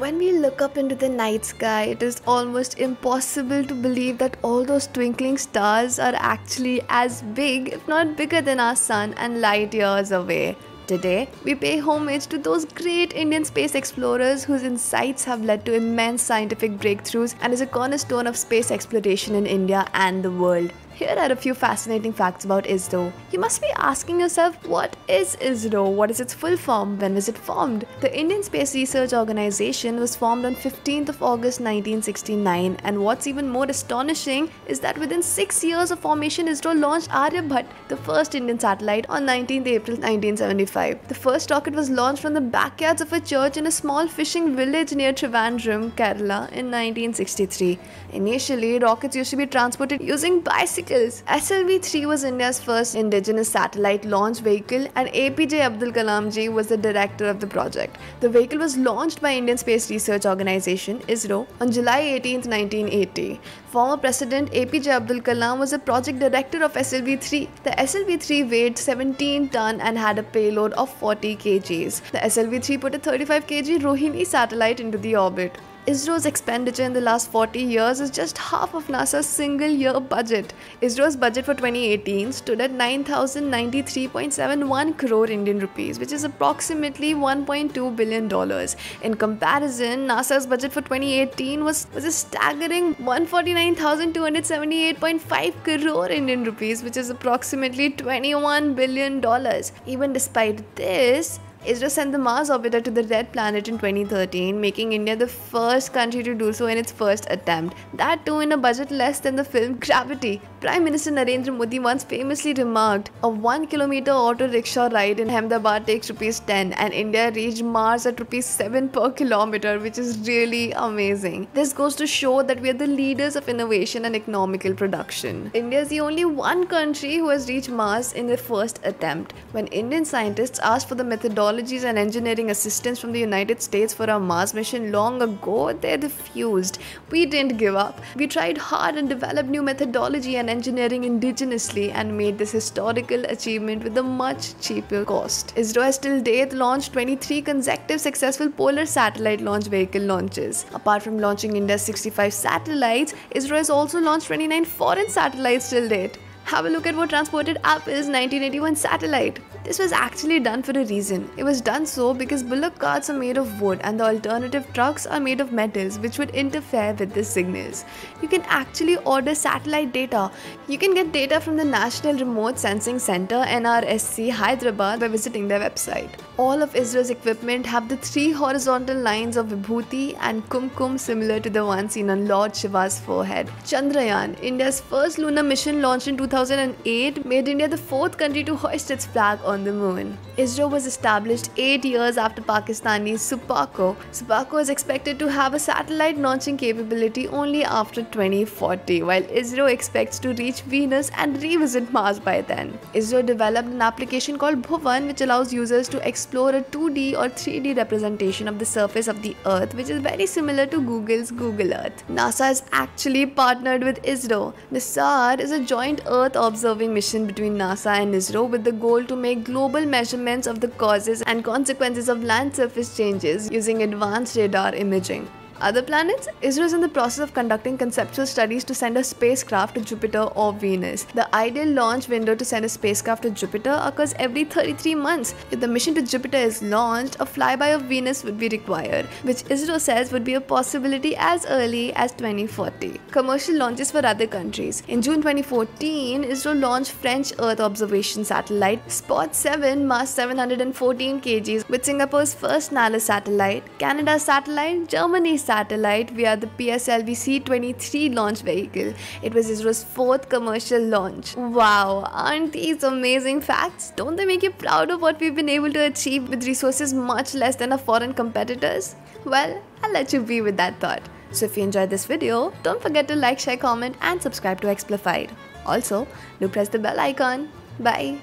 When we look up into the night sky, it is almost impossible to believe that all those twinkling stars are actually as big, if not bigger than our sun and light years away. Today, we pay homage to those great Indian space explorers whose insights have led to immense scientific breakthroughs and is a cornerstone of space exploration in India and the world. Here are a few fascinating facts about ISRO. You must be asking yourself, what is ISRO? What is its full form? When was it formed? The Indian Space Research Organization was formed on 15th of August 1969, and what's even more astonishing is that within 6 years of formation, ISRO launched Aryabhat, the first Indian satellite, on 19th April 1975. The first rocket was launched from the backyards of a church in a small fishing village near Trivandrum, Kerala in 1963. Initially, rockets used to be transported using bicycles. SLV-3 was India's first indigenous satellite launch vehicle, and APJ Abdul Kalam ji was the director of the project. The vehicle was launched by Indian Space Research Organization (ISRO) on July 18, 1980. Former President APJ Abdul Kalam was the project director of SLV-3. The SLV-3 weighed 17 ton and had a payload of 40 kgs. The SLV-3 put a 35 kg Rohini satellite into the orbit. ISRO's expenditure in the last 40 years is just half of NASA's single-year budget. ISRO's budget for 2018 stood at 9,093.71 crore Indian rupees, which is approximately $1.2 billion. In comparison, NASA's budget for 2018 was a staggering 149,278.5 crore Indian rupees, which is approximately $21 billion. Even despite this, ISRO sent the Mars orbiter to the Red Planet in 2013, making India the first country to do so in its first attempt. That too in a budget less than the film Gravity. Prime Minister Narendra Modi once famously remarked, "A 1 kilometer auto rickshaw ride in Ahmedabad takes ₹10 and India reached Mars at ₹7 per kilometer, which is really amazing." This goes to show that we are the leaders of innovation and economical production. India is the only one country who has reached Mars in the first attempt. When Indian scientists asked for the methodology and engineering assistance from the United States for our Mars mission long ago, they refused. We didn't give up. We tried hard and developed new methodology and engineering indigenously and made this historical achievement with a much cheaper cost. ISRO has till date launched 23 consecutive successful polar satellite launch vehicle launches. Apart from launching India's 65 satellites, ISRO has also launched 29 foreign satellites till date. Have a look at what transported Apple's 1981 satellite. This was actually done for a reason. It was done so because bullock carts are made of wood and the alternative trucks are made of metals, which would interfere with the signals. You can actually order satellite data. You can get data from the National Remote Sensing Center (NRSC) Hyderabad by visiting their website. All of ISRO's equipment have the 3 horizontal lines of Vibhuti and Kumkum similar to the one seen on Lord Shiva's forehead. Chandrayaan, India's first lunar mission launched in 2008, made India the 4th country to hoist its flag on the moon. ISRO was established 8 years after Pakistani Supaco. Supaco is expected to have a satellite launching capability only after 2040, while ISRO expects to reach Venus and revisit Mars by then. ISRO developed an application called Bhuvan, which allows users to explore a 2D or 3D representation of the surface of the Earth, which is very similar to Google's Google Earth. NASA has actually partnered with ISRO. The SAR is a joint Earth observing mission between NASA and ISRO with the goal to make global measurements of the causes and consequences of land surface changes using advanced radar imaging. Other planets? ISRO is in the process of conducting conceptual studies to send a spacecraft to Jupiter or Venus. The ideal launch window to send a spacecraft to Jupiter occurs every 33 months. If the mission to Jupiter is launched, a flyby of Venus would be required, which ISRO says would be a possibility as early as 2040. Commercial launches for other countries. In June 2014, ISRO launched French Earth observation satellite Spot 7, mass 714 kg, with Singapore's first NALA satellite, Canada's satellite, Germany's satellite via the PSLV C-23 launch vehicle. It was ISRO's 4th commercial launch. Wow, aren't these amazing facts? Don't they make you proud of what we've been able to achieve with resources much less than our foreign competitors? Well, I'll let you be with that thought. So if you enjoyed this video, don't forget to like, share, comment and subscribe to Explified. Also, do press the bell icon. Bye.